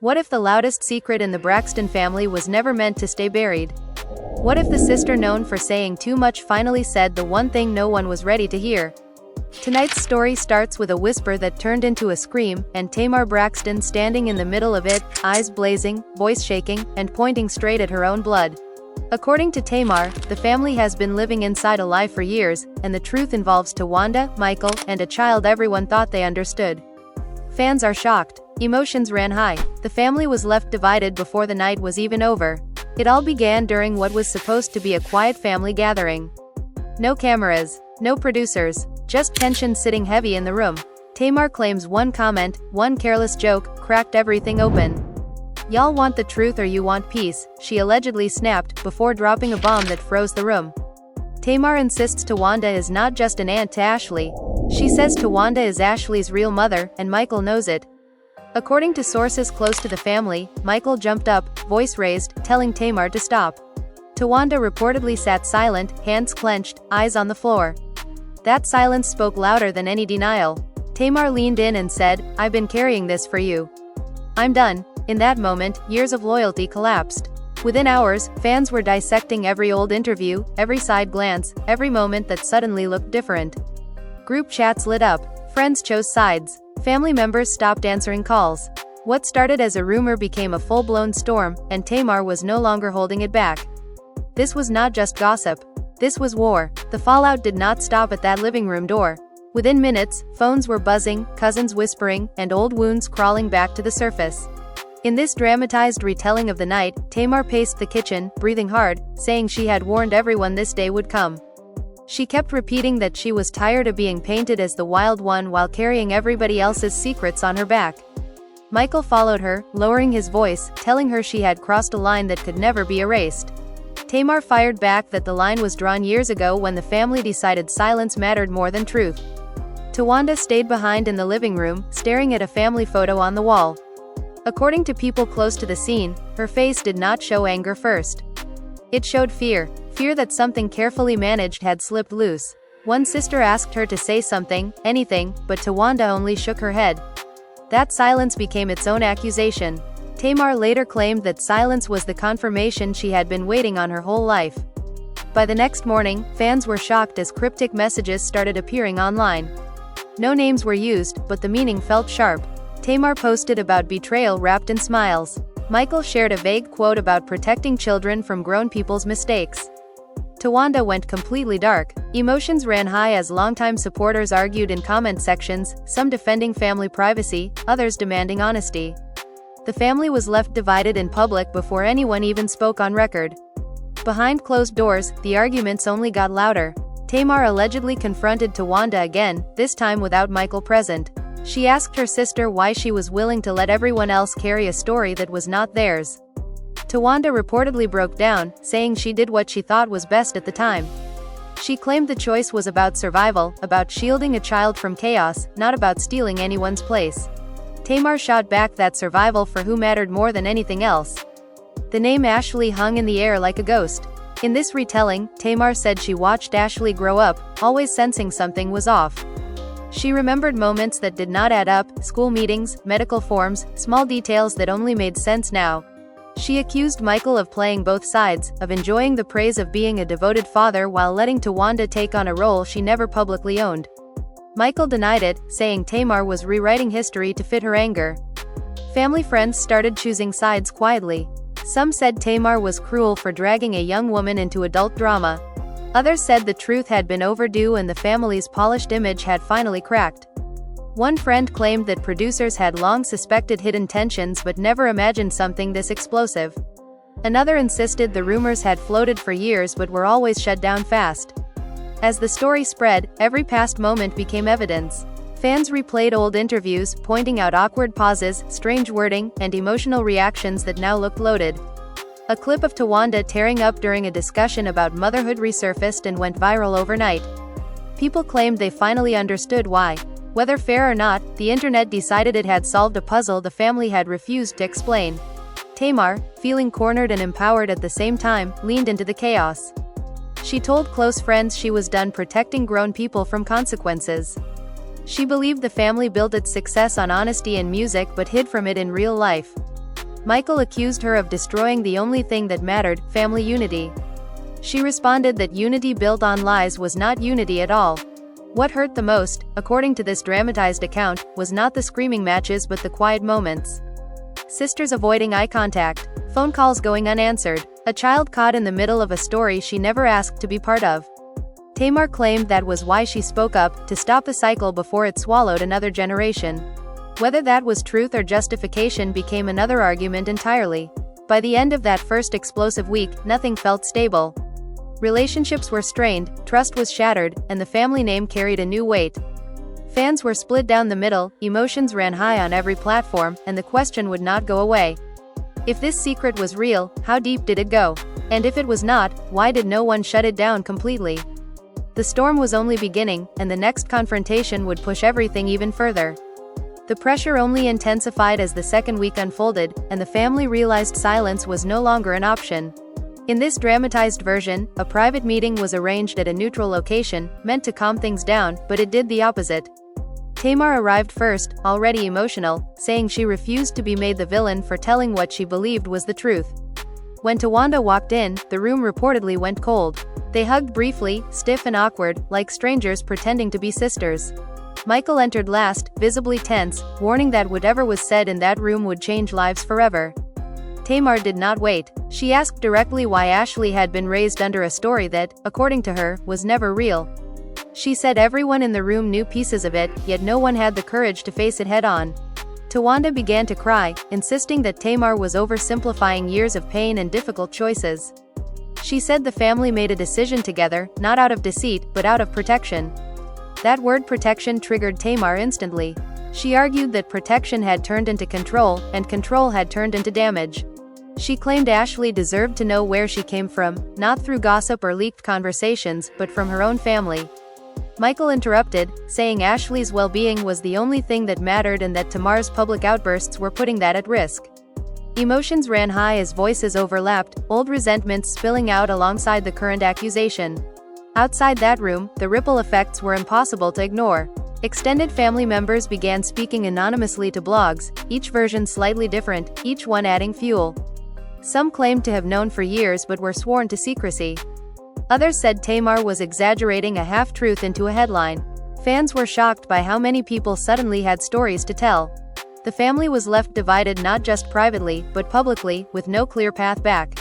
What if the loudest secret in the Braxton family was never meant to stay buried? What if the sister known for saying too much finally said the one thing no one was ready to hear? Tonight's story starts with a whisper that turned into a scream, and Tamar Braxton standing in the middle of it, eyes blazing, voice shaking, and pointing straight at her own blood. According to Tamar, the family has been living inside a lie for years, and the truth involves Towanda, Michael, and a child everyone thought they understood. Fans are shocked. Emotions ran high. The family was left divided before the night was even over. It all began during what was supposed to be a quiet family gathering. No cameras, no producers, just tension sitting heavy in the room. Tamar claims one comment, one careless joke, cracked everything open. "Y'all want the truth or you want peace," she allegedly snapped, before dropping a bomb that froze the room. Tamar insists Towanda is not just an aunt to Ashlee. She says Towanda is Ashlee's real mother, and Michael knows it. According to sources close to the family, Michael jumped up, voice raised, telling Tamar to stop. Towanda reportedly sat silent, hands clenched, eyes on the floor. That silence spoke louder than any denial. Tamar leaned in and said, "I've been carrying this for you. I'm done." In that moment, years of loyalty collapsed. Within hours, fans were dissecting every old interview, every side glance, every moment that suddenly looked different. Group chats lit up. Friends chose sides. Family members stopped answering calls. What started as a rumor became a full-blown storm, and Tamar was no longer holding it back. This was not just gossip. This was war. The fallout did not stop at that living room door. Within minutes, phones were buzzing, cousins whispering, and old wounds crawling back to the surface. In this dramatized retelling of the night, Tamar paced the kitchen, breathing hard, saying she had warned everyone this day would come. She kept repeating that she was tired of being painted as the wild one while carrying everybody else's secrets on her back. Michael followed her, lowering his voice, telling her she had crossed a line that could never be erased. Tamar fired back that the line was drawn years ago when the family decided silence mattered more than truth. Towanda stayed behind in the living room, staring at a family photo on the wall. According to people close to the scene, her face did not show anger first. It showed fear. Fear that something carefully managed had slipped loose. One sister asked her to say something, anything, but Towanda only shook her head. That silence became its own accusation. Tamar later claimed that silence was the confirmation she had been waiting on her whole life. By the next morning, fans were shocked as cryptic messages started appearing online. No names were used, but the meaning felt sharp. Tamar posted about betrayal wrapped in smiles. Michael shared a vague quote about protecting children from grown people's mistakes. Towanda went completely dark. Emotions ran high as longtime supporters argued in comment sections, some defending family privacy, others demanding honesty. The family was left divided in public before anyone even spoke on record. Behind closed doors, the arguments only got louder. Tamar allegedly confronted Towanda again, this time without Michael present. She asked her sister why she was willing to let everyone else carry a story that was not theirs. Towanda reportedly broke down, saying she did what she thought was best at the time. She claimed the choice was about survival, about shielding a child from chaos, not about stealing anyone's place. Tamar shot back that survival for who mattered more than anything else. The name Ashlee hung in the air like a ghost. In this retelling, Tamar said she watched Ashlee grow up, always sensing something was off. She remembered moments that did not add up, school meetings, medical forms, small details that only made sense now. She accused Michael of playing both sides, of enjoying the praise of being a devoted father while letting Towanda take on a role she never publicly owned. Michael denied it, saying Tamar was rewriting history to fit her anger. Family friends started choosing sides quietly. Some said Tamar was cruel for dragging a young woman into adult drama. Others said the truth had been overdue and the family's polished image had finally cracked. One friend claimed that producers had long suspected hidden tensions but never imagined something this explosive. Another insisted the rumors had floated for years but were always shut down fast. As the story spread, every past moment became evidence. Fans replayed old interviews, pointing out awkward pauses, strange wording, and emotional reactions that now looked loaded. A clip of Towanda tearing up during a discussion about motherhood resurfaced and went viral overnight. People claimed they finally understood why. Whether fair or not, the internet decided it had solved a puzzle the family had refused to explain. Tamar, feeling cornered and empowered at the same time, leaned into the chaos. She told close friends she was done protecting grown people from consequences. She believed the family built its success on honesty and music but hid from it in real life. Michael accused her of destroying the only thing that mattered, family unity. She responded that unity built on lies was not unity at all. What hurt the most, according to this dramatized account, was not the screaming matches but the quiet moments. Sisters avoiding eye contact, phone calls going unanswered, a child caught in the middle of a story she never asked to be part of. Tamar claimed that was why she spoke up, to stop the cycle before it swallowed another generation. Whether that was truth or justification became another argument entirely. By the end of that first explosive week, nothing felt stable. Relationships were strained, trust was shattered, and the family name carried a new weight. Fans were split down the middle, emotions ran high on every platform, and the question would not go away. If this secret was real, how deep did it go? And if it was not, why did no one shut it down completely? The storm was only beginning, and the next confrontation would push everything even further. The pressure only intensified as the second week unfolded, and the family realized silence was no longer an option. In this dramatized version, a private meeting was arranged at a neutral location, meant to calm things down, but it did the opposite. Tamar arrived first, already emotional, saying she refused to be made the villain for telling what she believed was the truth. When Towanda walked in, the room reportedly went cold. They hugged briefly, stiff and awkward, like strangers pretending to be sisters. Michael entered last, visibly tense, warning that whatever was said in that room would change lives forever. Tamar did not wait. She asked directly why Ashlee had been raised under a story that, according to her, was never real. She said everyone in the room knew pieces of it, yet no one had the courage to face it head-on. Towanda began to cry, insisting that Tamar was oversimplifying years of pain and difficult choices. She said the family made a decision together, not out of deceit, but out of protection. That word protection triggered Tamar instantly. She argued that protection had turned into control, and control had turned into damage. She claimed Ashlee deserved to know where she came from, not through gossip or leaked conversations, but from her own family. Michael interrupted, saying Ashlee's well-being was the only thing that mattered and that Tamar's public outbursts were putting that at risk. Emotions ran high as voices overlapped, old resentments spilling out alongside the current accusation. Outside that room, the ripple effects were impossible to ignore. Extended family members began speaking anonymously to blogs, each version slightly different, each one adding fuel. Some claimed to have known for years but were sworn to secrecy. Others said Tamar was exaggerating a half-truth into a headline. Fans were shocked by how many people suddenly had stories to tell. The family was left divided not just privately, but publicly, with no clear path back.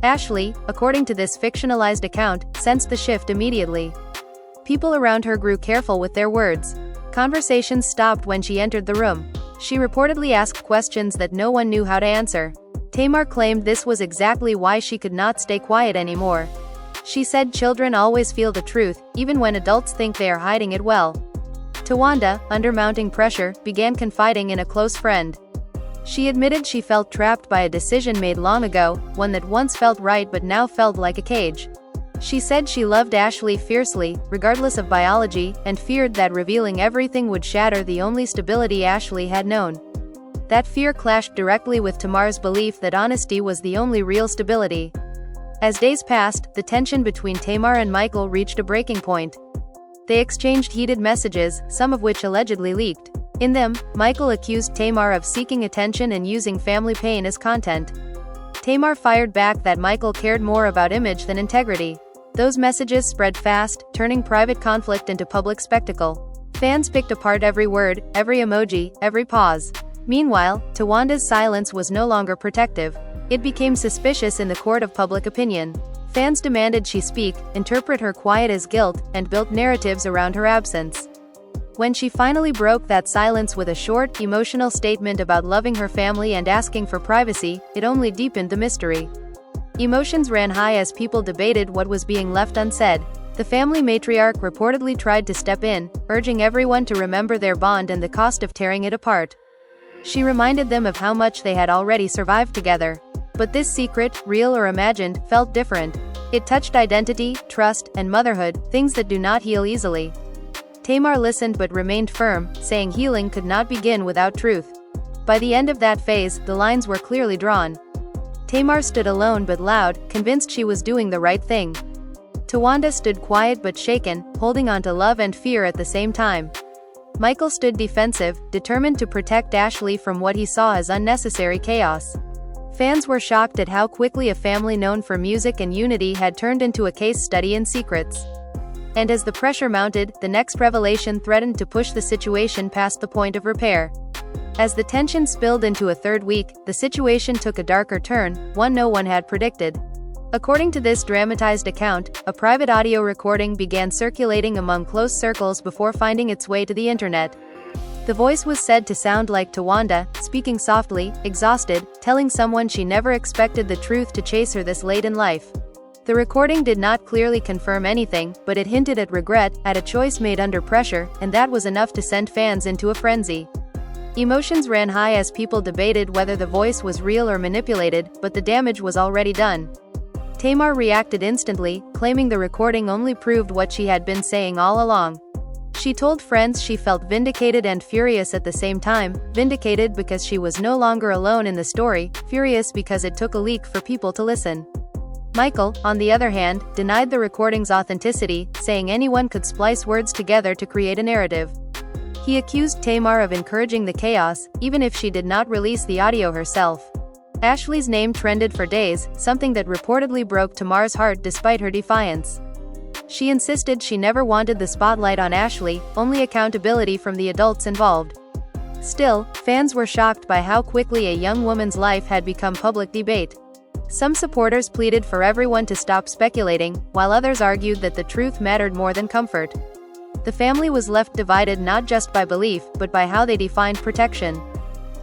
Ashlee, according to this fictionalized account, sensed the shift immediately. People around her grew careful with their words. Conversations stopped when she entered the room. She reportedly asked questions that no one knew how to answer. Tamar claimed this was exactly why she could not stay quiet anymore. She said children always feel the truth, even when adults think they are hiding it well. Towanda, under mounting pressure, began confiding in a close friend. She admitted she felt trapped by a decision made long ago, one that once felt right but now felt like a cage. She said she loved Ashlee fiercely, regardless of biology, and feared that revealing everything would shatter the only stability Ashlee had known. That fear clashed directly with Tamar's belief that honesty was the only real stability. As days passed, the tension between Tamar and Michael reached a breaking point. They exchanged heated messages, some of which allegedly leaked. In them, Michael accused Tamar of seeking attention and using family pain as content. Tamar fired back that Michael cared more about image than integrity. Those messages spread fast, turning private conflict into public spectacle. Fans picked apart every word, every emoji, every pause. Meanwhile, Towanda's silence was no longer protective. It became suspicious in the court of public opinion. Fans demanded she speak, interpret her quiet as guilt, and built narratives around her absence. When she finally broke that silence with a short, emotional statement about loving her family and asking for privacy, it only deepened the mystery. Emotions ran high as people debated what was being left unsaid. The family matriarch reportedly tried to step in, urging everyone to remember their bond and the cost of tearing it apart. She reminded them of how much they had already survived together. But this secret, real or imagined, felt different. It touched identity, trust, and motherhood, things that do not heal easily. Tamar listened but remained firm, saying healing could not begin without truth. By the end of that phase, the lines were clearly drawn. Tamar stood alone but loud, convinced she was doing the right thing. Towanda stood quiet but shaken, holding on to love and fear at the same time. Michael stood defensive, determined to protect Ashlee from what he saw as unnecessary chaos. Fans were shocked at how quickly a family known for music and unity had turned into a case study in secrets. And as the pressure mounted, the next revelation threatened to push the situation past the point of repair. As the tension spilled into a third week, the situation took a darker turn, one no one had predicted. According to this dramatized account, a private audio recording began circulating among close circles before finding its way to the internet. The voice was said to sound like Towanda, speaking softly, exhausted, telling someone she never expected the truth to chase her this late in life. The recording did not clearly confirm anything, but it hinted at regret, at a choice made under pressure, and that was enough to send fans into a frenzy. Emotions ran high as people debated whether the voice was real or manipulated, but the damage was already done. Tamar reacted instantly, claiming the recording only proved what she had been saying all along. She told friends she felt vindicated and furious at the same time, vindicated because she was no longer alone in the story, furious because it took a leak for people to listen. Michael, on the other hand, denied the recording's authenticity, saying anyone could splice words together to create a narrative. He accused Tamar of encouraging the chaos, even if she did not release the audio herself. Ashlee's name trended for days, something that reportedly broke Tamar's heart despite her defiance. She insisted she never wanted the spotlight on Ashlee, only accountability from the adults involved. Still, fans were shocked by how quickly a young woman's life had become public debate. Some supporters pleaded for everyone to stop speculating, while others argued that the truth mattered more than comfort. The family was left divided not just by belief, but by how they defined protection.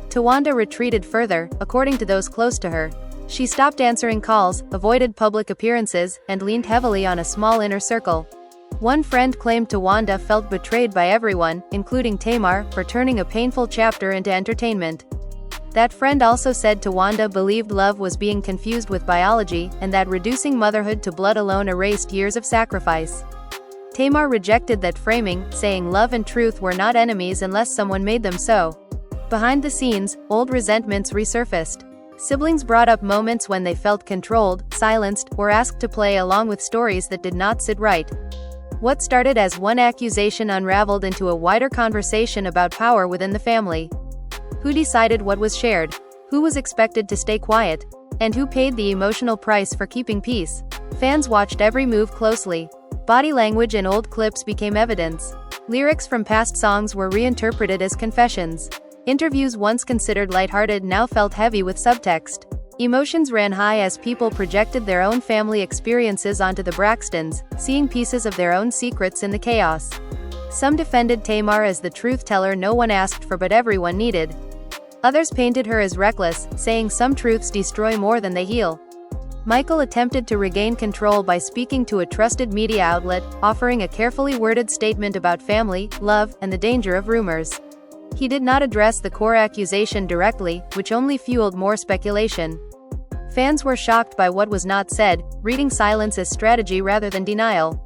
Towanda retreated further, according to those close to her. She stopped answering calls, avoided public appearances, and leaned heavily on a small inner circle. One friend claimed Towanda felt betrayed by everyone, including Tamar, for turning a painful chapter into entertainment. That friend also said Towanda believed love was being confused with biology, and that reducing motherhood to blood alone erased years of sacrifice. Tamar rejected that framing, saying love and truth were not enemies unless someone made them so. Behind the scenes, old resentments resurfaced. Siblings brought up moments when they felt controlled, silenced, or asked to play along with stories that did not sit right. What started as one accusation unraveled into a wider conversation about power within the family. Who decided what was shared? Who was expected to stay quiet? And who paid the emotional price for keeping peace? Fans watched every move closely. Body language in old clips became evidence. Lyrics from past songs were reinterpreted as confessions. Interviews once considered lighthearted now felt heavy with subtext. Emotions ran high as people projected their own family experiences onto the Braxtons, seeing pieces of their own secrets in the chaos. Some defended Tamar as the truth teller no one asked for but everyone needed. Others painted her as reckless, saying some truths destroy more than they heal. Michael attempted to regain control by speaking to a trusted media outlet, offering a carefully worded statement about family, love, and the danger of rumors. He did not address the core accusation directly, which only fueled more speculation. Fans were shocked by what was not said, reading silence as strategy rather than denial.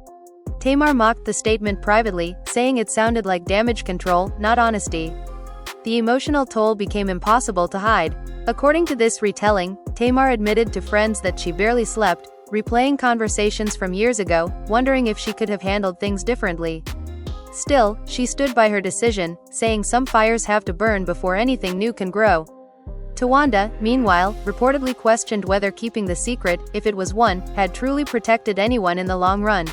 Tamar mocked the statement privately, saying it sounded like damage control, not honesty. The emotional toll became impossible to hide. According to this retelling, Tamar admitted to friends that she barely slept, replaying conversations from years ago, wondering if she could have handled things differently. Still, she stood by her decision, saying some fires have to burn before anything new can grow. Towanda, meanwhile, reportedly questioned whether keeping the secret, if it was one, had truly protected anyone in the long run.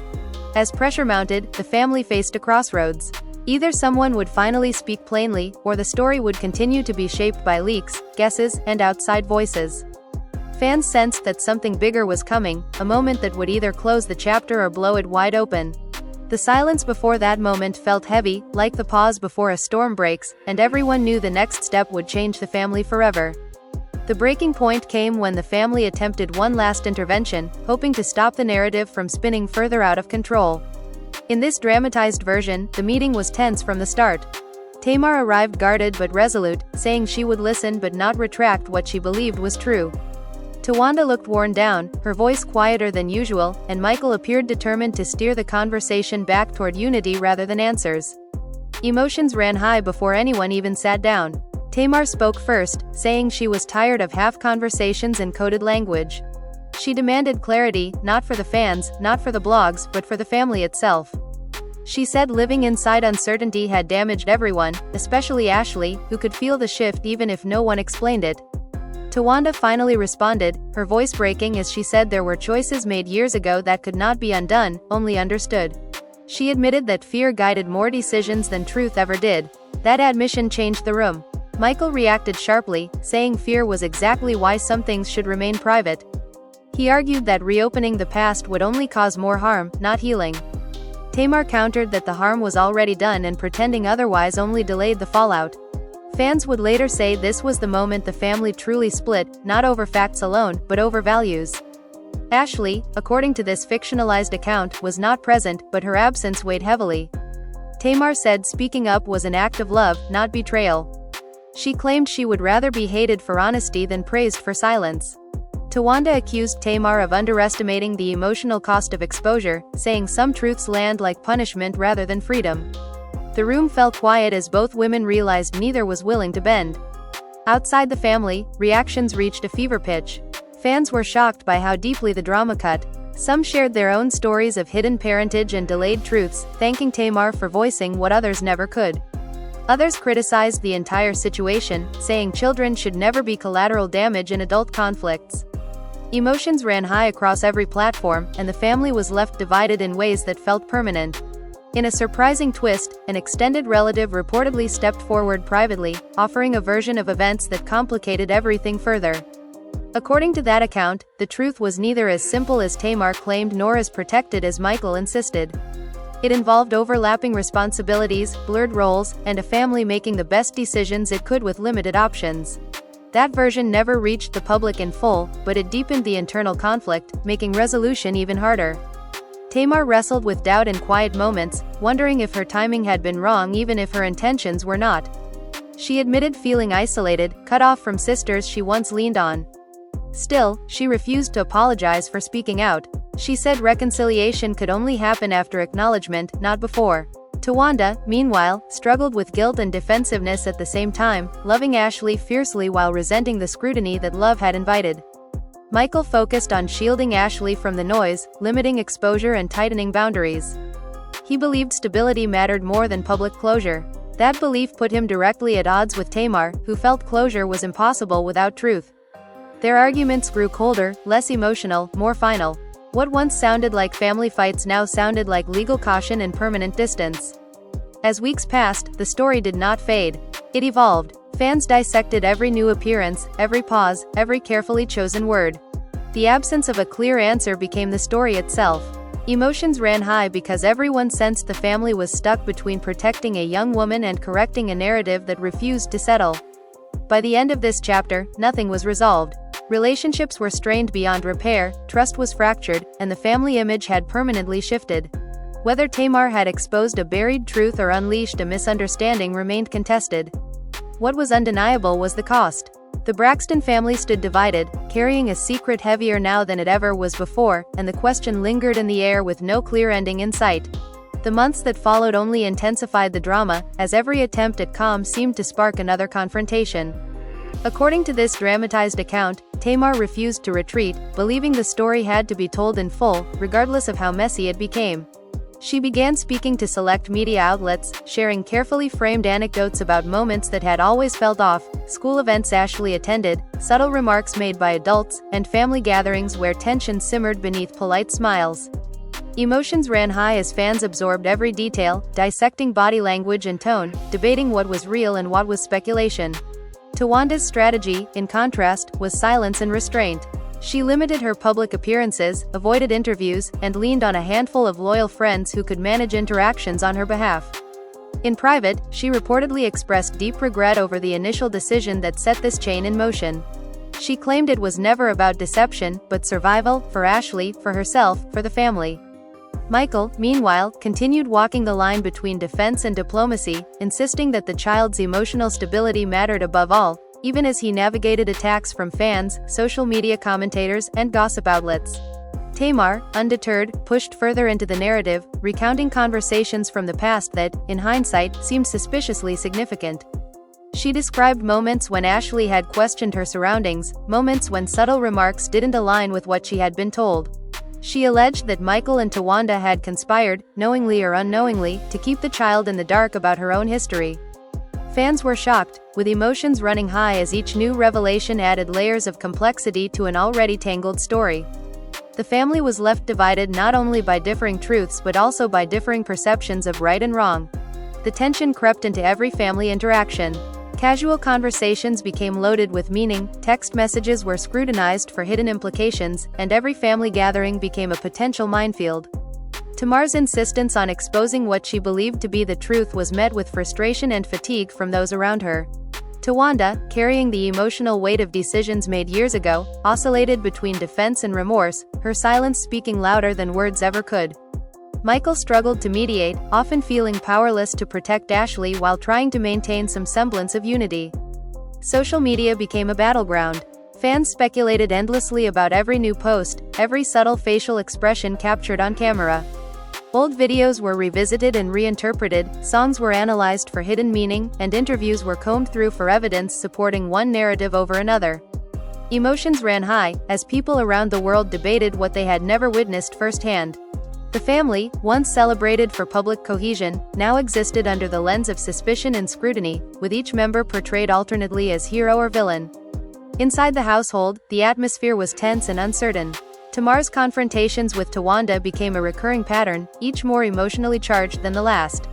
As pressure mounted, the family faced a crossroads. Either someone would finally speak plainly, or the story would continue to be shaped by leaks, guesses, and outside voices. Fans sensed that something bigger was coming, a moment that would either close the chapter or blow it wide open. The silence before that moment felt heavy, like the pause before a storm breaks, and everyone knew the next step would change the family forever. The breaking point came when the family attempted one last intervention, hoping to stop the narrative from spinning further out of control. In this dramatized version, the meeting was tense from the start. Tamar arrived guarded but resolute, saying she would listen but not retract what she believed was true. Towanda looked worn down, her voice quieter than usual, and Michael appeared determined to steer the conversation back toward unity rather than answers. Emotions ran high before anyone even sat down. Tamar spoke first, saying she was tired of half conversations and coded language. She demanded clarity, not for the fans, not for the blogs, but for the family itself. She said living inside uncertainty had damaged everyone, especially Ashlee, who could feel the shift even if no one explained it. Towanda finally responded, her voice breaking as she said there were choices made years ago that could not be undone, only understood. She admitted that fear guided more decisions than truth ever did. That admission changed the room. Michael reacted sharply, saying fear was exactly why some things should remain private. He argued that reopening the past would only cause more harm, not healing. Tamar countered that the harm was already done and pretending otherwise only delayed the fallout. Fans would later say this was the moment the family truly split, not over facts alone, but over values. Ashlee, according to this fictionalized account, was not present, but her absence weighed heavily. Tamar said speaking up was an act of love, not betrayal. She claimed she would rather be hated for honesty than praised for silence. Towanda accused Tamar of underestimating the emotional cost of exposure, saying some truths land like punishment rather than freedom. The room fell quiet as both women realized neither was willing to bend. Outside the family, reactions reached a fever pitch. Fans were shocked by how deeply the drama cut. Some shared their own stories of hidden parentage and delayed truths, thanking Tamar for voicing what others never could. Others criticized the entire situation, saying children should never be collateral damage in adult conflicts. Emotions ran high across every platform, and the family was left divided in ways that felt permanent. In a surprising twist, an extended relative reportedly stepped forward privately, offering a version of events that complicated everything further. According to that account, the truth was neither as simple as Tamar claimed nor as protected as Michael insisted. It involved overlapping responsibilities, blurred roles, and a family making the best decisions it could with limited options. That version never reached the public in full, but it deepened the internal conflict, making resolution even harder. Tamar wrestled with doubt in quiet moments, wondering if her timing had been wrong even if her intentions were not. She admitted feeling isolated, cut off from sisters she once leaned on. Still, she refused to apologize for speaking out. She said reconciliation could only happen after acknowledgement, not before. Towanda, meanwhile, struggled with guilt and defensiveness at the same time, loving Ashlee fiercely while resenting the scrutiny that love had invited. Michael focused on shielding Ashlee from the noise, limiting exposure and tightening boundaries. He believed stability mattered more than public closure. That belief put him directly at odds with Tamar, who felt closure was impossible without truth. Their arguments grew colder, less emotional, more final. What once sounded like family fights now sounded like legal caution and permanent distance. As weeks passed, the story did not fade. It evolved. Fans dissected every new appearance, every pause, every carefully chosen word. The absence of a clear answer became the story itself. Emotions ran high because everyone sensed the family was stuck between protecting a young woman and correcting a narrative that refused to settle. By the end of this chapter, nothing was resolved. Relationships were strained beyond repair, trust was fractured, and the family image had permanently shifted. Whether Tamar had exposed a buried truth or unleashed a misunderstanding remained contested. What was undeniable was the cost. The Braxton family stood divided, carrying a secret heavier now than it ever was before, and the question lingered in the air with no clear ending in sight. The months that followed only intensified the drama, as every attempt at calm seemed to spark another confrontation. According to this dramatized account, Tamar refused to retreat, believing the story had to be told in full, regardless of how messy it became. She began speaking to select media outlets, sharing carefully framed anecdotes about moments that had always felt off, school events Ashlee attended, subtle remarks made by adults, and family gatherings where tension simmered beneath polite smiles. Emotions ran high as fans absorbed every detail, dissecting body language and tone, debating what was real and what was speculation. Towanda's strategy, in contrast, was silence and restraint. She limited her public appearances, avoided interviews, and leaned on a handful of loyal friends who could manage interactions on her behalf. In private, she reportedly expressed deep regret over the initial decision that set this chain in motion. She claimed it was never about deception, but survival, for Ashlee, for herself, for the family. Michael, meanwhile, continued walking the line between defense and diplomacy, insisting that the child's emotional stability mattered above all, even as he navigated attacks from fans, social media commentators, and gossip outlets. Tamar, undeterred, pushed further into the narrative, recounting conversations from the past that, in hindsight, seemed suspiciously significant. She described moments when Ashlee had questioned her surroundings, moments when subtle remarks didn't align with what she had been told. She alleged that Michael and Towanda had conspired, knowingly or unknowingly, to keep the child in the dark about her own history. Fans were shocked, with emotions running high as each new revelation added layers of complexity to an already tangled story. The family was left divided not only by differing truths but also by differing perceptions of right and wrong. The tension crept into every family interaction. Casual conversations became loaded with meaning, text messages were scrutinized for hidden implications, and every family gathering became a potential minefield. Tamar's insistence on exposing what she believed to be the truth was met with frustration and fatigue from those around her. Towanda, carrying the emotional weight of decisions made years ago, oscillated between defense and remorse, her silence speaking louder than words ever could. Michael struggled to mediate, often feeling powerless to protect Ashlee while trying to maintain some semblance of unity. Social media became a battleground. Fans speculated endlessly about every new post, every subtle facial expression captured on camera. Old videos were revisited and reinterpreted, songs were analyzed for hidden meaning, and interviews were combed through for evidence supporting one narrative over another. Emotions ran high, as people around the world debated what they had never witnessed firsthand. The family, once celebrated for public cohesion, now existed under the lens of suspicion and scrutiny, with each member portrayed alternately as hero or villain. Inside the household, the atmosphere was tense and uncertain. Tamar's confrontations with Towanda became a recurring pattern, each more emotionally charged than the last.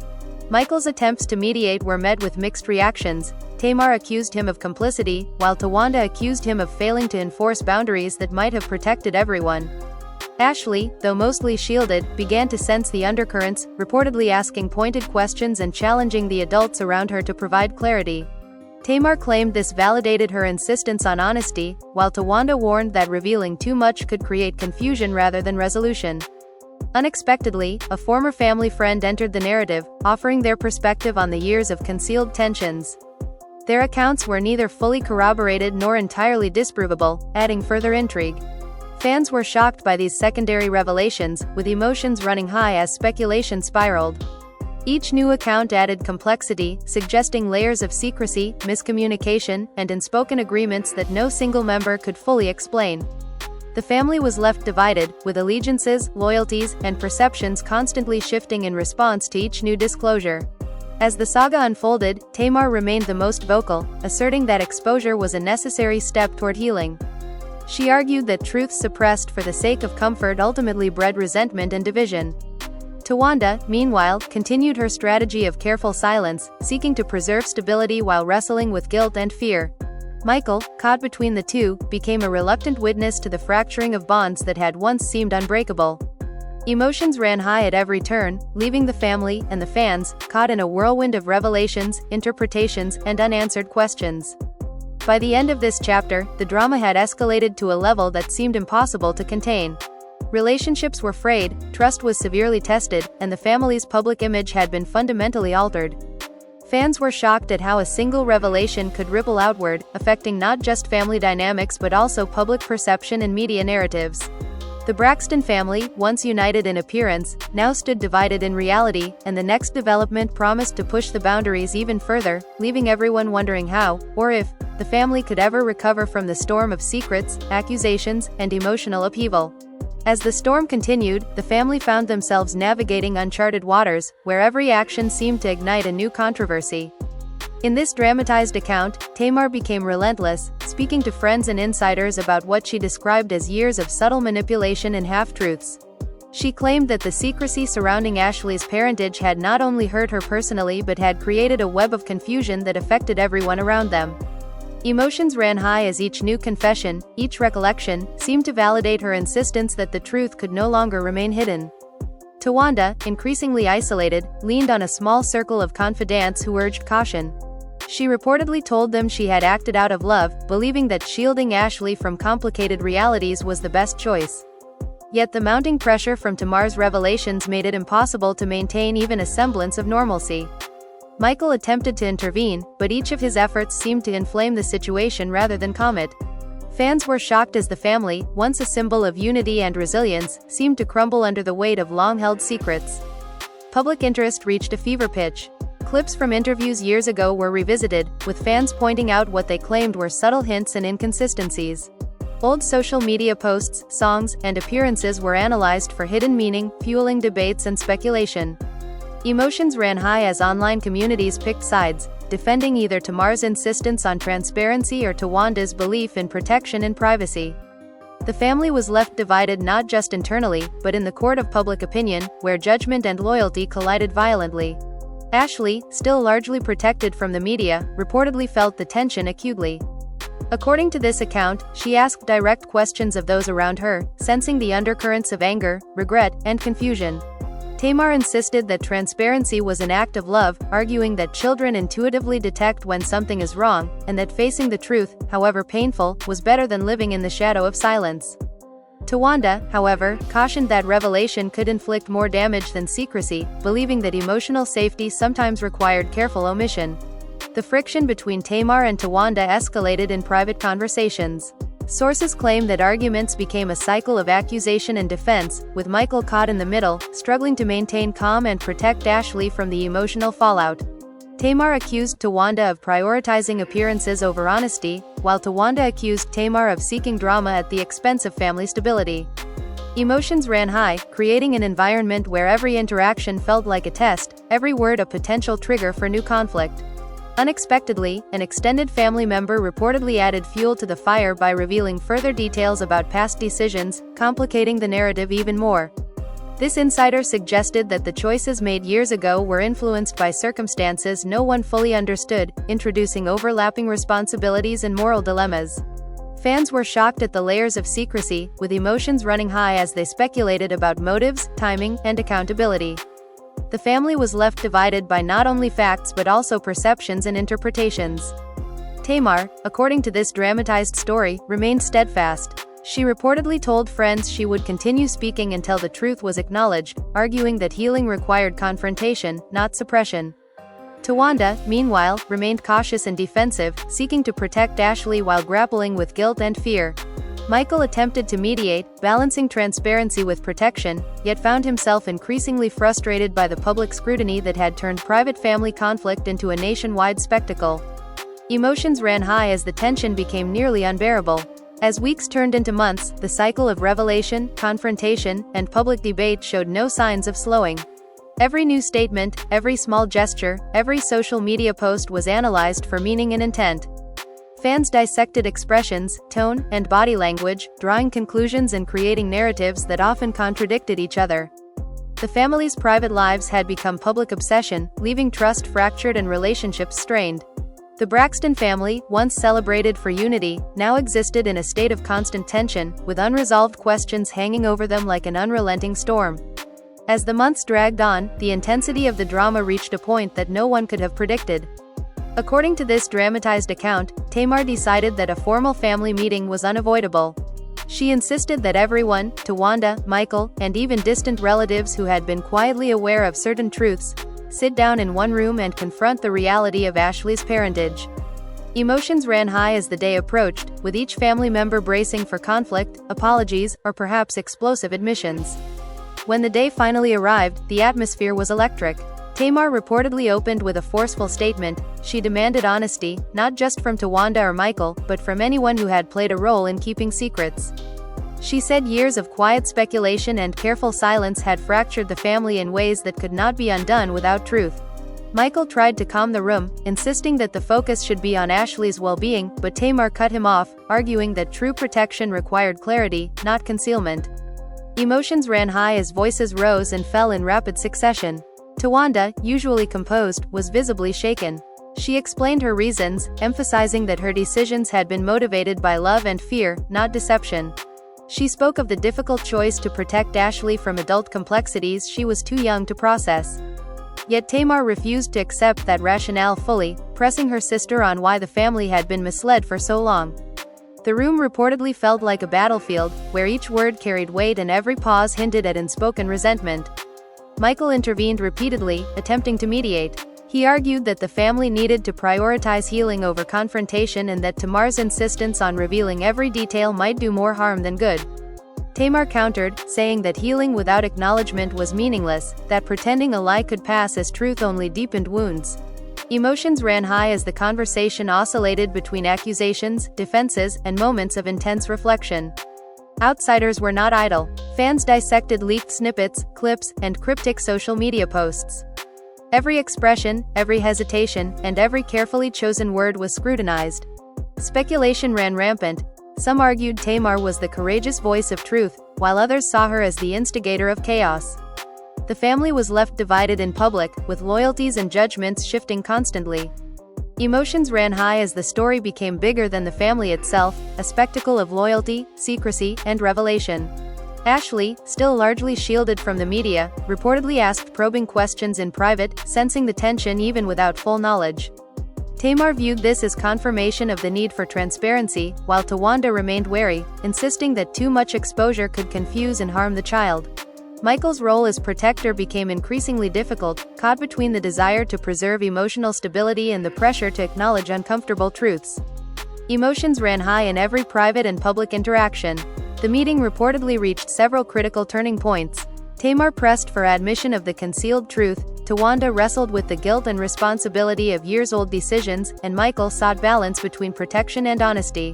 Michael's attempts to mediate were met with mixed reactions. Tamar accused him of complicity, while Towanda accused him of failing to enforce boundaries that might have protected everyone. Ashlee, though mostly shielded, began to sense the undercurrents, reportedly asking pointed questions and challenging the adults around her to provide clarity. Tamar claimed this validated her insistence on honesty, while Towanda warned that revealing too much could create confusion rather than resolution. Unexpectedly, a former family friend entered the narrative, offering their perspective on the years of concealed tensions. Their accounts were neither fully corroborated nor entirely disprovable, adding further intrigue. Fans were shocked by these secondary revelations, with emotions running high as speculation spiraled. Each new account added complexity, suggesting layers of secrecy, miscommunication, and unspoken agreements that no single member could fully explain. The family was left divided, with allegiances, loyalties, and perceptions constantly shifting in response to each new disclosure. As the saga unfolded, Tamar remained the most vocal, asserting that exposure was a necessary step toward healing. She argued that truths suppressed for the sake of comfort ultimately bred resentment and division. Towanda, meanwhile, continued her strategy of careful silence, seeking to preserve stability while wrestling with guilt and fear. Michael, caught between the two, became a reluctant witness to the fracturing of bonds that had once seemed unbreakable. Emotions ran high at every turn, leaving the family and the fans caught in a whirlwind of revelations, interpretations, and unanswered questions. By the end of this chapter, the drama had escalated to a level that seemed impossible to contain. Relationships were frayed, trust was severely tested, and the family's public image had been fundamentally altered. Fans were shocked at how a single revelation could ripple outward, affecting not just family dynamics but also public perception and media narratives. The Braxton family, once united in appearance, now stood divided in reality, and the next development promised to push the boundaries even further, leaving everyone wondering how, or if, the family could ever recover from the storm of secrets, accusations, and emotional upheaval. As the storm continued, the family found themselves navigating uncharted waters, where every action seemed to ignite a new controversy. In this dramatized account, Tamar became relentless, speaking to friends and insiders about what she described as years of subtle manipulation and half-truths. She claimed that the secrecy surrounding Ashlee's parentage had not only hurt her personally but had created a web of confusion that affected everyone around them. Emotions ran high as each new confession, each recollection, seemed to validate her insistence that the truth could no longer remain hidden. Towanda, increasingly isolated, leaned on a small circle of confidants who urged caution. She reportedly told them she had acted out of love, believing that shielding Ashlee from complicated realities was the best choice. Yet the mounting pressure from Tamar's revelations made it impossible to maintain even a semblance of normalcy. Michael attempted to intervene, but each of his efforts seemed to inflame the situation rather than calm it. Fans were shocked as the family, once a symbol of unity and resilience, seemed to crumble under the weight of long-held secrets. Public interest reached a fever pitch. Clips from interviews years ago were revisited, with fans pointing out what they claimed were subtle hints and inconsistencies. Old social media posts, songs, and appearances were analyzed for hidden meaning, fueling debates and speculation. Emotions ran high as online communities picked sides. defending either Tamar's insistence on transparency or Towanda's belief in protection and privacy. The family was left divided not just internally, but in the court of public opinion, where judgment and loyalty collided violently. Ashlee, still largely protected from the media, reportedly felt the tension acutely. According to this account, she asked direct questions of those around her, sensing the undercurrents of anger, regret, and confusion. Tamar insisted that transparency was an act of love, arguing that children intuitively detect when something is wrong, and that facing the truth, however painful, was better than living in the shadow of silence. Towanda, however, cautioned that revelation could inflict more damage than secrecy, believing that emotional safety sometimes required careful omission. The friction between Tamar and Towanda escalated in private conversations. Sources claim that arguments became a cycle of accusation and defense, with Michael caught in the middle, struggling to maintain calm and protect Ashlee from the emotional fallout. Tamar accused Towanda of prioritizing appearances over honesty, while Towanda accused Tamar of seeking drama at the expense of family stability. Emotions ran high, creating an environment where every interaction felt like a test, every word a potential trigger for new conflict. Unexpectedly, an extended family member reportedly added fuel to the fire by revealing further details about past decisions, complicating the narrative even more. This insider suggested that the choices made years ago were influenced by circumstances no one fully understood, introducing overlapping responsibilities and moral dilemmas. Fans were shocked at the layers of secrecy, with emotions running high as they speculated about motives, timing, and accountability. The family was left divided by not only facts but also perceptions and interpretations. Tamar, according to this dramatized story, remained steadfast. She reportedly told friends she would continue speaking until the truth was acknowledged, arguing that healing required confrontation, not suppression. Towanda, meanwhile, remained cautious and defensive, seeking to protect Ashlee while grappling with guilt and fear. Michael attempted to mediate, balancing transparency with protection, yet found himself increasingly frustrated by the public scrutiny that had turned private family conflict into a nationwide spectacle. Emotions ran high as the tension became nearly unbearable. As weeks turned into months, the cycle of revelation, confrontation, and public debate showed no signs of slowing. Every new statement, every small gesture, every social media post was analyzed for meaning and intent. Fans dissected expressions, tone, and body language, drawing conclusions and creating narratives that often contradicted each other. The family's private lives had become public obsession, leaving trust fractured and relationships strained. The Braxton family, once celebrated for unity, now existed in a state of constant tension, with unresolved questions hanging over them like an unrelenting storm. As the months dragged on, the intensity of the drama reached a point that no one could have predicted. According to this dramatized account, Tamar decided that a formal family meeting was unavoidable. She insisted that everyone, Towanda, Michael, and even distant relatives who had been quietly aware of certain truths, sit down in one room and confront the reality of Ashlee's parentage. Emotions ran high as the day approached, with each family member bracing for conflict, apologies, or perhaps explosive admissions. When the day finally arrived, the atmosphere was electric. Tamar reportedly opened with a forceful statement. She demanded honesty, not just from Towanda or Michael, but from anyone who had played a role in keeping secrets. She said years of quiet speculation and careful silence had fractured the family in ways that could not be undone without truth. Michael tried to calm the room, insisting that the focus should be on Ashlee's well-being, but Tamar cut him off, arguing that true protection required clarity, not concealment. Emotions ran high as voices rose and fell in rapid succession. Towanda, usually composed, was visibly shaken. She explained her reasons, emphasizing that her decisions had been motivated by love and fear, not deception. She spoke of the difficult choice to protect Ashlee from adult complexities she was too young to process. Yet Tamar refused to accept that rationale fully, pressing her sister on why the family had been misled for so long. The room reportedly felt like a battlefield, where each word carried weight and every pause hinted at unspoken resentment. Michael intervened repeatedly, attempting to mediate. He argued that the family needed to prioritize healing over confrontation and that Tamar's insistence on revealing every detail might do more harm than good. Tamar countered, saying that healing without acknowledgement was meaningless, that pretending a lie could pass as truth only deepened wounds. Emotions ran high as the conversation oscillated between accusations, defenses, and moments of intense reflection. Outsiders were not idle. Fans dissected leaked snippets, clips, and cryptic social media posts. Every expression, every hesitation, and every carefully chosen word was scrutinized. Speculation ran rampant. Some argued Tamar was the courageous voice of truth, while others saw her as the instigator of chaos. The family was left divided in public, with loyalties and judgments shifting constantly. Emotions ran high as the story became bigger than the family itself, a spectacle of loyalty, secrecy, and revelation. Ashlee, still largely shielded from the media, reportedly asked probing questions in private, sensing the tension even without full knowledge. Tamar viewed this as confirmation of the need for transparency, while Towanda remained wary, insisting that too much exposure could confuse and harm the child. Michael's role as protector became increasingly difficult, caught between the desire to preserve emotional stability and the pressure to acknowledge uncomfortable truths. Emotions ran high in every private and public interaction. The meeting reportedly reached several critical turning points. Tamar pressed for admission of the concealed truth, Towanda wrestled with the guilt and responsibility of years-old decisions, and Michael sought balance between protection and honesty.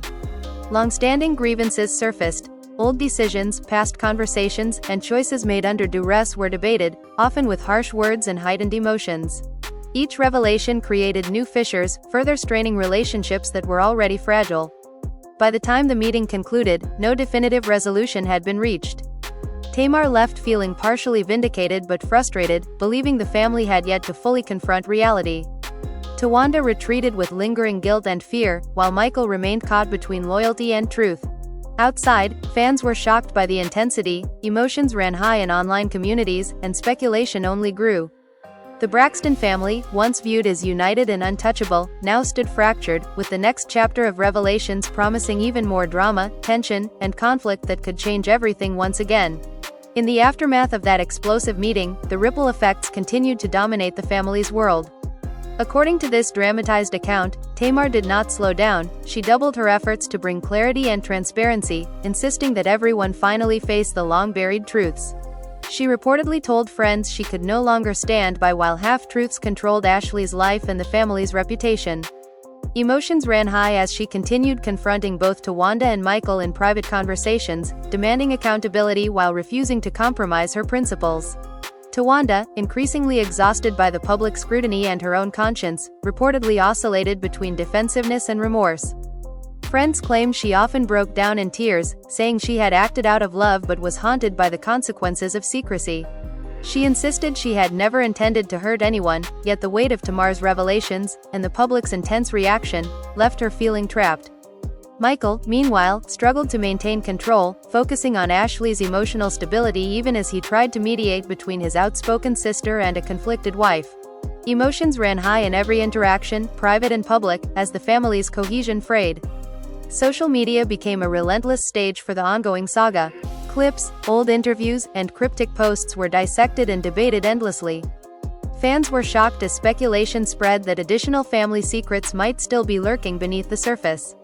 Long-standing grievances surfaced. Old decisions, past conversations, and choices made under duress were debated, often with harsh words and heightened emotions. Each revelation created new fissures, further straining relationships that were already fragile. By the time the meeting concluded, no definitive resolution had been reached. Tamar left feeling partially vindicated but frustrated, believing the family had yet to fully confront reality. Towanda retreated with lingering guilt and fear, while Michael remained caught between loyalty and truth. Outside, fans were shocked by the intensity, emotions ran high in online communities, and speculation only grew. The Braxton family, once viewed as united and untouchable, now stood fractured, with the next chapter of revelations promising even more drama, tension, and conflict that could change everything once again. In the aftermath of that explosive meeting, the ripple effects continued to dominate the family's world. According to this dramatized account, Tamar did not slow down. She doubled her efforts to bring clarity and transparency, insisting that everyone finally face the long-buried truths. She reportedly told friends she could no longer stand by while half-truths controlled Ashlee's life and the family's reputation. Emotions ran high as she continued confronting both Towanda and Michael in private conversations, demanding accountability while refusing to compromise her principles. Towanda, increasingly exhausted by the public scrutiny and her own conscience, reportedly oscillated between defensiveness and remorse. Friends claim she often broke down in tears, saying she had acted out of love but was haunted by the consequences of secrecy. She insisted she had never intended to hurt anyone, yet the weight of Tamar's revelations, and the public's intense reaction, left her feeling trapped. Michael, meanwhile, struggled to maintain control, focusing on Ashlee's emotional stability even as he tried to mediate between his outspoken sister and a conflicted wife. Emotions ran high in every interaction, private and public, as the family's cohesion frayed. Social media became a relentless stage for the ongoing saga. Clips, old interviews, and cryptic posts were dissected and debated endlessly. Fans were shocked as speculation spread that additional family secrets might still be lurking beneath the surface.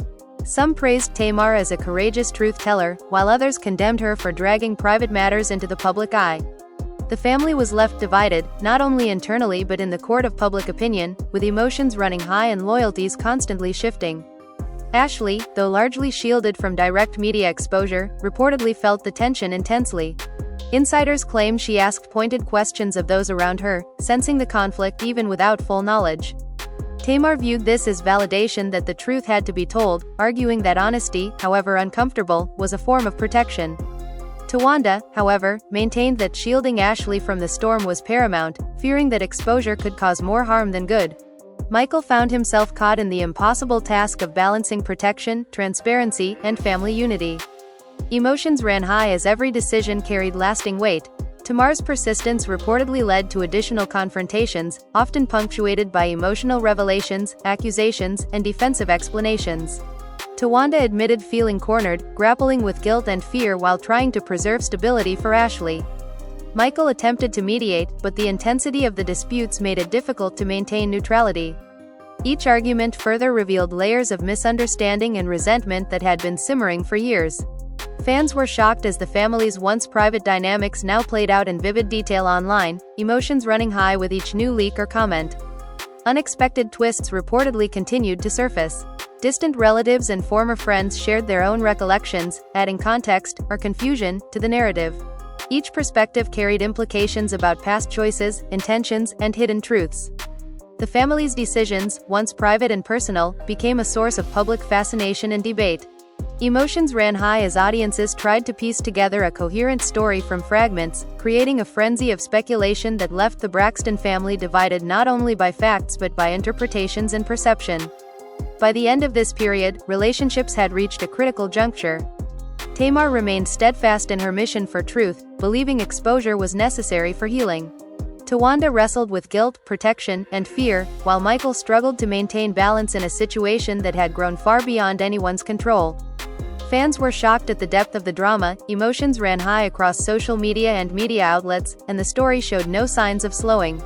Some praised Tamar as a courageous truth-teller, while others condemned her for dragging private matters into the public eye. The family was left divided, not only internally but in the court of public opinion, with emotions running high and loyalties constantly shifting. Ashlee, though largely shielded from direct media exposure, reportedly felt the tension intensely. Insiders claim she asked pointed questions of those around her, sensing the conflict even without full knowledge. Tamar viewed this as validation that the truth had to be told, arguing that honesty, however uncomfortable, was a form of protection. Towanda, however, maintained that shielding Ashlee from the storm was paramount, fearing that exposure could cause more harm than good. Michael found himself caught in the impossible task of balancing protection, transparency, and family unity. Emotions ran high as every decision carried lasting weight. Tamar's persistence reportedly led to additional confrontations, often punctuated by emotional revelations, accusations, and defensive explanations. Towanda admitted feeling cornered, grappling with guilt and fear while trying to preserve stability for Ashlee. Michael attempted to mediate, but the intensity of the disputes made it difficult to maintain neutrality. Each argument further revealed layers of misunderstanding and resentment that had been simmering for years. Fans were shocked as the family's once private dynamics now played out in vivid detail online, emotions running high with each new leak or comment. Unexpected twists reportedly continued to surface. Distant relatives and former friends shared their own recollections, adding context, or confusion, to the narrative. Each perspective carried implications about past choices, intentions, and hidden truths. The family's decisions, once private and personal, became a source of public fascination and debate. Emotions ran high as audiences tried to piece together a coherent story from fragments, creating a frenzy of speculation that left the Braxton family divided not only by facts but by interpretations and perception. By the end of this period, relationships had reached a critical juncture. Tamar remained steadfast in her mission for truth, believing exposure was necessary for healing. Towanda wrestled with guilt, protection, and fear, while Michael struggled to maintain balance in a situation that had grown far beyond anyone's control. Fans were shocked at the depth of the drama, emotions ran high across social media and media outlets, and the story showed no signs of slowing.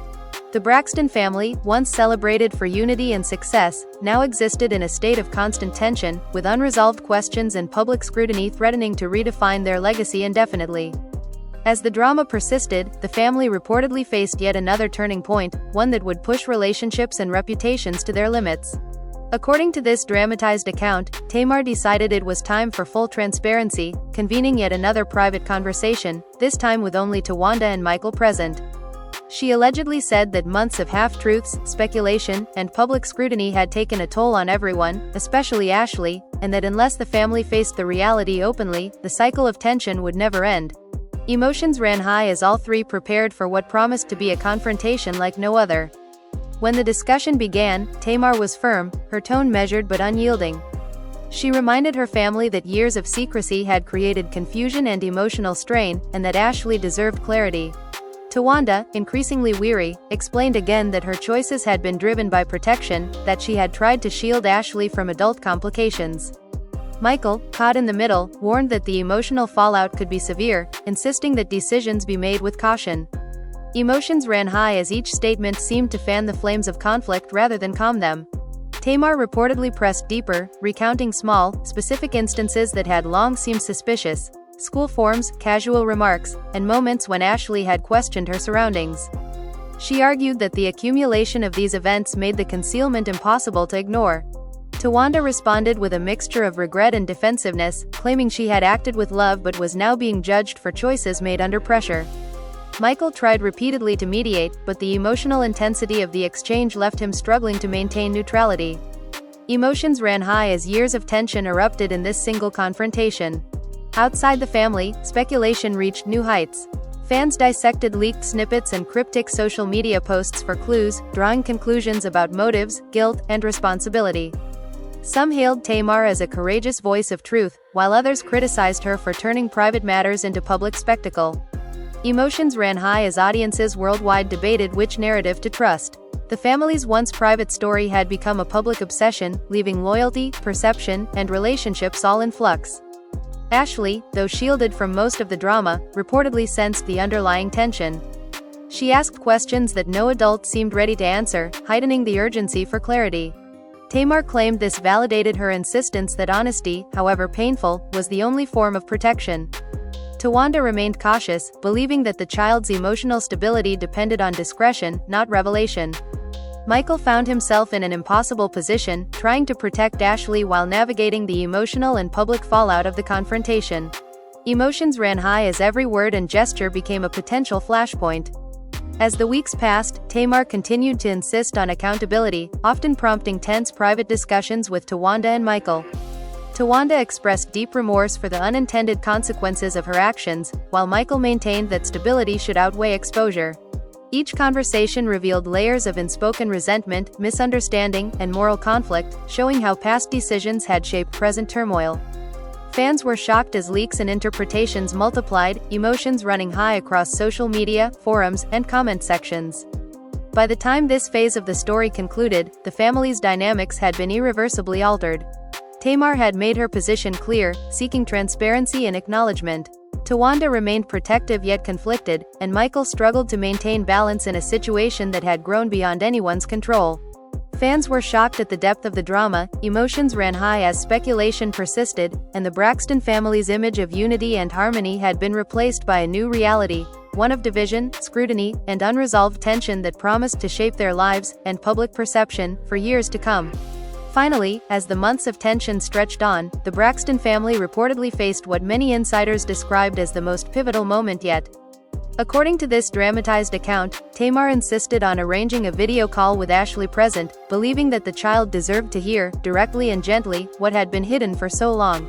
The Braxton family, once celebrated for unity and success, now existed in a state of constant tension, with unresolved questions and public scrutiny threatening to redefine their legacy indefinitely. As the drama persisted, the family reportedly faced yet another turning point, one that would push relationships and reputations to their limits. According to this dramatized account, Tamar decided it was time for full transparency, convening yet another private conversation, this time with only Towanda and Michael present. She allegedly said that months of half-truths, speculation, and public scrutiny had taken a toll on everyone, especially Ashlee, and that unless the family faced the reality openly, the cycle of tension would never end. Emotions ran high as all three prepared for what promised to be a confrontation like no other. When the discussion began, Tamar was firm, her tone measured but unyielding. She reminded her family that years of secrecy had created confusion and emotional strain, and that Ashlee deserved clarity. Towanda, increasingly weary, explained again that her choices had been driven by protection, that she had tried to shield Ashlee from adult complications. Michael, caught in the middle, warned that the emotional fallout could be severe, insisting that decisions be made with caution. Emotions ran high as each statement seemed to fan the flames of conflict rather than calm them. Tamar reportedly pressed deeper, recounting small, specific instances that had long seemed suspicious: school forms, casual remarks, and moments when Ashlee had questioned her surroundings. She argued that the accumulation of these events made the concealment impossible to ignore. Towanda responded with a mixture of regret and defensiveness, claiming she had acted with love but was now being judged for choices made under pressure. Michael tried repeatedly to mediate, but the emotional intensity of the exchange left him struggling to maintain neutrality. Emotions ran high as years of tension erupted in this single confrontation. Outside the family, speculation reached new heights. Fans dissected leaked snippets and cryptic social media posts for clues, drawing conclusions about motives, guilt, and responsibility. Some hailed Tamar as a courageous voice of truth, while others criticized her for turning private matters into public spectacle. Emotions ran high as audiences worldwide debated which narrative to trust. The family's once private story had become a public obsession, leaving loyalty, perception, and relationships all in flux. Ashlee, though shielded from most of the drama, reportedly sensed the underlying tension. She asked questions that no adult seemed ready to answer, heightening the urgency for clarity. Tamar claimed this validated her insistence that honesty, however painful, was the only form of protection. Towanda remained cautious, believing that the child's emotional stability depended on discretion, not revelation. Michael found himself in an impossible position, trying to protect Ashlee while navigating the emotional and public fallout of the confrontation. Emotions ran high as every word and gesture became a potential flashpoint. As the weeks passed, Tamar continued to insist on accountability, often prompting tense private discussions with Towanda and Michael. Towanda expressed deep remorse for the unintended consequences of her actions, while Michael maintained that stability should outweigh exposure. Each conversation revealed layers of unspoken resentment, misunderstanding, and moral conflict, showing how past decisions had shaped present turmoil. Fans were shocked as leaks and interpretations multiplied, emotions running high across social media, forums, and comment sections. By the time this phase of the story concluded, the family's dynamics had been irreversibly altered. Tamar had made her position clear, seeking transparency and acknowledgement. Towanda remained protective yet conflicted, and Michael struggled to maintain balance in a situation that had grown beyond anyone's control. Fans were shocked at the depth of the drama, emotions ran high as speculation persisted, and the Braxton family's image of unity and harmony had been replaced by a new reality, one of division, scrutiny, and unresolved tension that promised to shape their lives and public perception for years to come. Finally, as the months of tension stretched on, the Braxton family reportedly faced what many insiders described as the most pivotal moment yet. According to this dramatized account, Tamar insisted on arranging a video call with Ashlee present, believing that the child deserved to hear, directly and gently, what had been hidden for so long.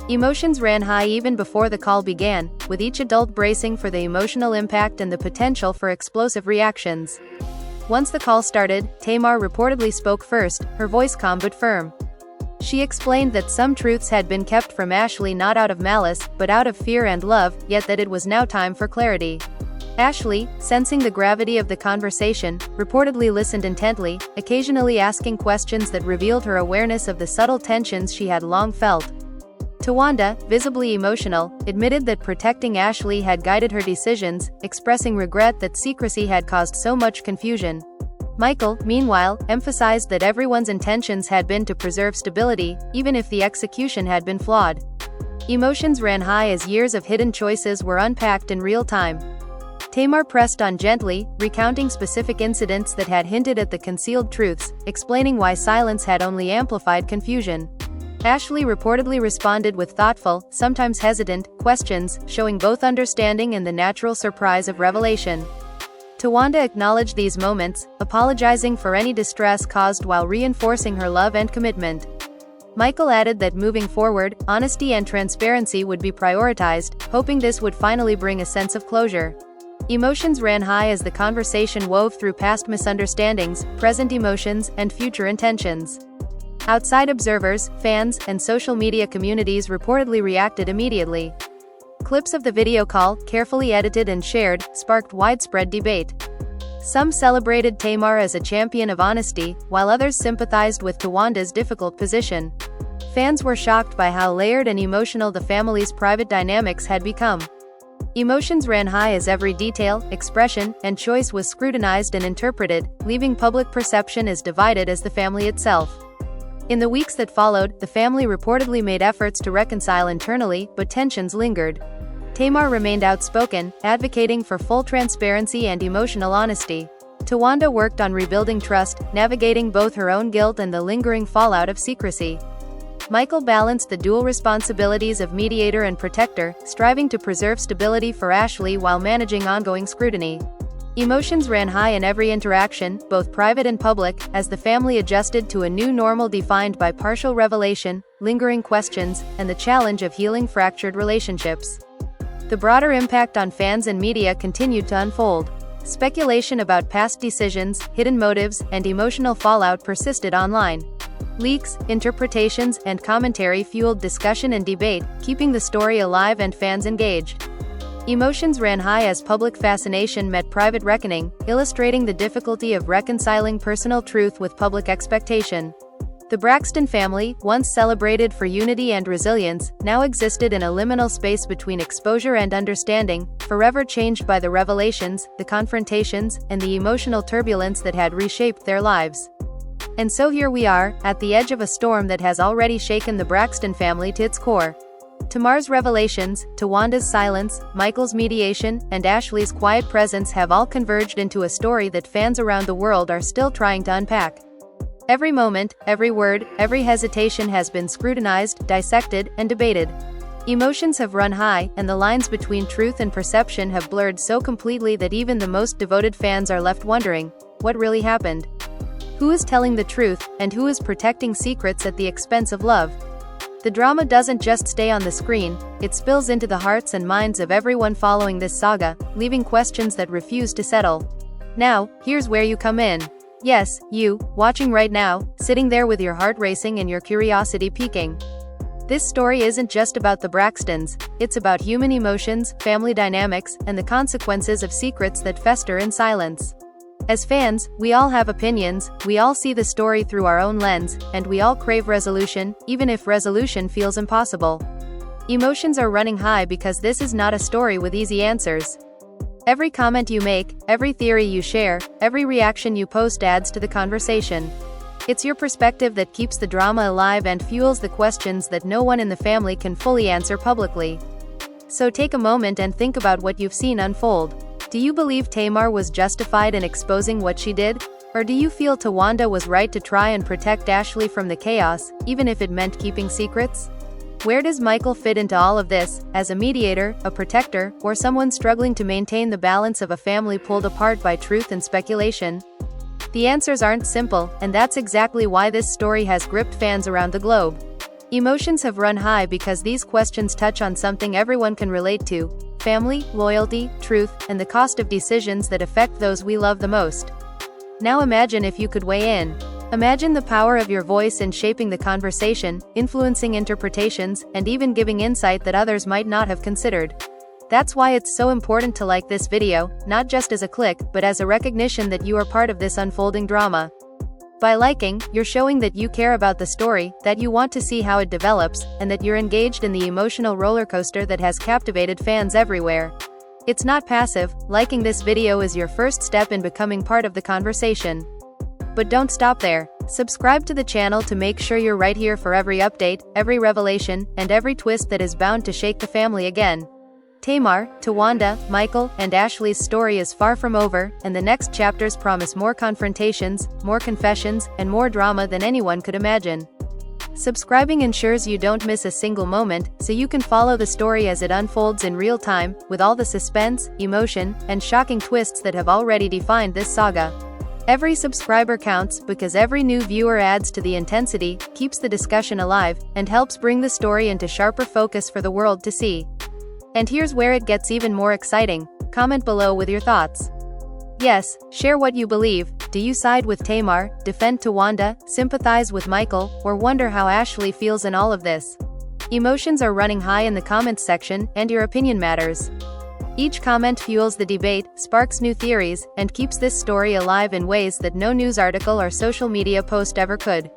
Emotions ran high even before the call began, with each adult bracing for the emotional impact and the potential for explosive reactions. Once the call started, Tamar reportedly spoke first, her voice calm but firm. She explained that some truths had been kept from Ashlee not out of malice, but out of fear and love, yet that it was now time for clarity. Ashlee, sensing the gravity of the conversation, reportedly listened intently, occasionally asking questions that revealed her awareness of the subtle tensions she had long felt. Towanda, visibly emotional, admitted that protecting Ashlee had guided her decisions, expressing regret that secrecy had caused so much confusion. Michael, meanwhile, emphasized that everyone's intentions had been to preserve stability, even if the execution had been flawed. Emotions ran high as years of hidden choices were unpacked in real time. Tamar pressed on gently, recounting specific incidents that had hinted at the concealed truths, explaining why silence had only amplified confusion. Ashlee reportedly responded with thoughtful, sometimes hesitant, questions, showing both understanding and the natural surprise of revelation. Towanda acknowledged these moments, apologizing for any distress caused while reinforcing her love and commitment. Michael added that moving forward, honesty and transparency would be prioritized, hoping this would finally bring a sense of closure. Emotions ran high as the conversation wove through past misunderstandings, present emotions, and future intentions. Outside observers, fans, and social media communities reportedly reacted immediately. Clips of the video call, carefully edited and shared, sparked widespread debate. Some celebrated Tamar as a champion of honesty, while others sympathized with Towanda's difficult position. Fans were shocked by how layered and emotional the family's private dynamics had become. Emotions ran high as every detail, expression, and choice was scrutinized and interpreted, leaving public perception as divided as the family itself. In the weeks that followed, the family reportedly made efforts to reconcile internally, but tensions lingered. Tamar remained outspoken, advocating for full transparency and emotional honesty. Towanda worked on rebuilding trust, navigating both her own guilt and the lingering fallout of secrecy. Michael balanced the dual responsibilities of mediator and protector, striving to preserve stability for Ashlee while managing ongoing scrutiny. Emotions ran high in every interaction, both private and public, as the family adjusted to a new normal defined by partial revelation, lingering questions, and the challenge of healing fractured relationships. The broader impact on fans and media continued to unfold. Speculation about past decisions, hidden motives, and emotional fallout persisted online. Leaks, interpretations, and commentary fueled discussion and debate, keeping the story alive and fans engaged. Emotions ran high as public fascination met private reckoning, illustrating the difficulty of reconciling personal truth with public expectation. The Braxton family, once celebrated for unity and resilience, now existed in a liminal space between exposure and understanding, forever changed by the revelations, the confrontations, and the emotional turbulence that had reshaped their lives. And so here we are, at the edge of a storm that has already shaken the Braxton family to its core. Tamar's revelations, Towanda's silence, Michael's mediation, and Ashlee's quiet presence have all converged into a story that fans around the world are still trying to unpack. Every moment, every word, every hesitation has been scrutinized, dissected, and debated. Emotions have run high, and the lines between truth and perception have blurred so completely that even the most devoted fans are left wondering, what really happened? Who is telling the truth, and who is protecting secrets at the expense of love? The drama doesn't just stay on the screen, it spills into the hearts and minds of everyone following this saga, leaving questions that refuse to settle. Now, here's where you come in. Yes, you, watching right now, sitting there with your heart racing and your curiosity peaking. This story isn't just about the Braxtons, it's about human emotions, family dynamics, and the consequences of secrets that fester in silence. As fans, we all have opinions, we all see the story through our own lens, and we all crave resolution, even if resolution feels impossible. Emotions are running high because this is not a story with easy answers. Every comment you make, every theory you share, every reaction you post adds to the conversation. It's your perspective that keeps the drama alive and fuels the questions that no one in the family can fully answer publicly. So take a moment and think about what you've seen unfold. Do you believe Tamar was justified in exposing what she did? Or do you feel Towanda was right to try and protect Ashlee from the chaos, even if it meant keeping secrets? Where does Michael fit into all of this, as a mediator, a protector, or someone struggling to maintain the balance of a family pulled apart by truth and speculation? The answers aren't simple, and that's exactly why this story has gripped fans around the globe. Emotions have run high because these questions touch on something everyone can relate to: family, loyalty, truth, and the cost of decisions that affect those we love the most. Now imagine if you could weigh in. Imagine the power of your voice in shaping the conversation, influencing interpretations, and even giving insight that others might not have considered. That's why it's so important to like this video, not just as a click, but as a recognition that you are part of this unfolding drama. By liking, you're showing that you care about the story, that you want to see how it develops, and that you're engaged in the emotional roller coaster that has captivated fans everywhere. It's not passive. Liking this video is your first step in becoming part of the conversation. But don't stop there. Subscribe to the channel to make sure you're right here for every update, every revelation, and every twist that is bound to shake the family again. Tamar, Towanda, Michael, and Ashlee's story is far from over, and the next chapters promise more confrontations, more confessions, and more drama than anyone could imagine. Subscribing ensures you don't miss a single moment, so you can follow the story as it unfolds in real time, with all the suspense, emotion, and shocking twists that have already defined this saga. Every subscriber counts, because every new viewer adds to the intensity, keeps the discussion alive, and helps bring the story into sharper focus for the world to see. And here's where it gets even more exciting. Comment below with your thoughts. Yes, share what you believe. Do you side with Tamar, defend Towanda, sympathize with Michael, or wonder how Ashlee feels in all of this? Emotions are running high in the comments section, and your opinion matters. Each comment fuels the debate, sparks new theories, and keeps this story alive in ways that no news article or social media post ever could.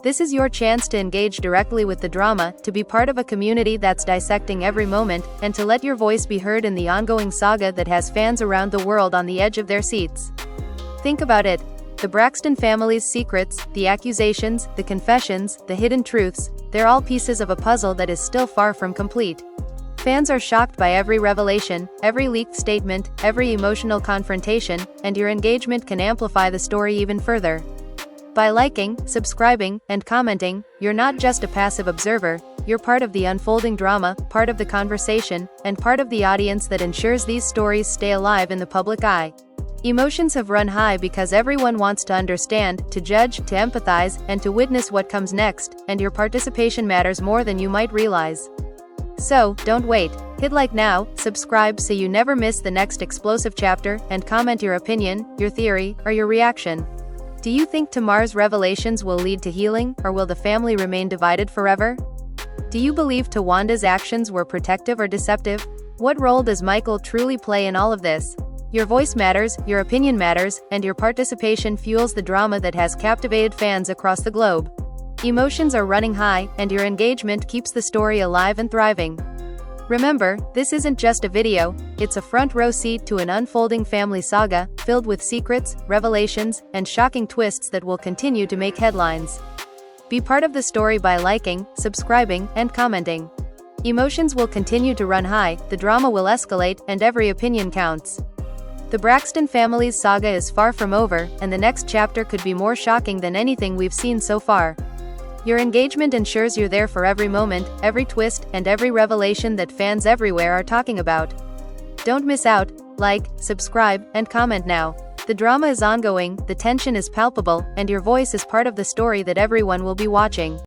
This is your chance to engage directly with the drama, to be part of a community that's dissecting every moment, and to let your voice be heard in the ongoing saga that has fans around the world on the edge of their seats. Think about it. The Braxton family's secrets, the accusations, the confessions, the hidden truths, they're all pieces of a puzzle that is still far from complete. Fans are shocked by every revelation, every leaked statement, every emotional confrontation, and your engagement can amplify the story even further. By liking, subscribing, and commenting, you're not just a passive observer, you're part of the unfolding drama, part of the conversation, and part of the audience that ensures these stories stay alive in the public eye. Emotions have run high because everyone wants to understand, to judge, to empathize, and to witness what comes next, and your participation matters more than you might realize. So, don't wait. Hit like now, subscribe so you never miss the next explosive chapter, and comment your opinion, your theory, or your reaction. Do you think Tamar's revelations will lead to healing, or will the family remain divided forever? Do you believe Towanda's actions were protective or deceptive? What role does Michael truly play in all of this? Your voice matters, your opinion matters, and your participation fuels the drama that has captivated fans across the globe. Emotions are running high, and your engagement keeps the story alive and thriving. Remember, this isn't just a video, it's a front row seat to an unfolding family saga, filled with secrets, revelations, and shocking twists that will continue to make headlines. Be part of the story by liking, subscribing, and commenting. Emotions will continue to run high, the drama will escalate, and every opinion counts. The Braxton family's saga is far from over, and the next chapter could be more shocking than anything we've seen so far. Your engagement ensures you're there for every moment, every twist, and every revelation that fans everywhere are talking about. Don't miss out. Like, subscribe, and comment now. The drama is ongoing, the tension is palpable, and your voice is part of the story that everyone will be watching.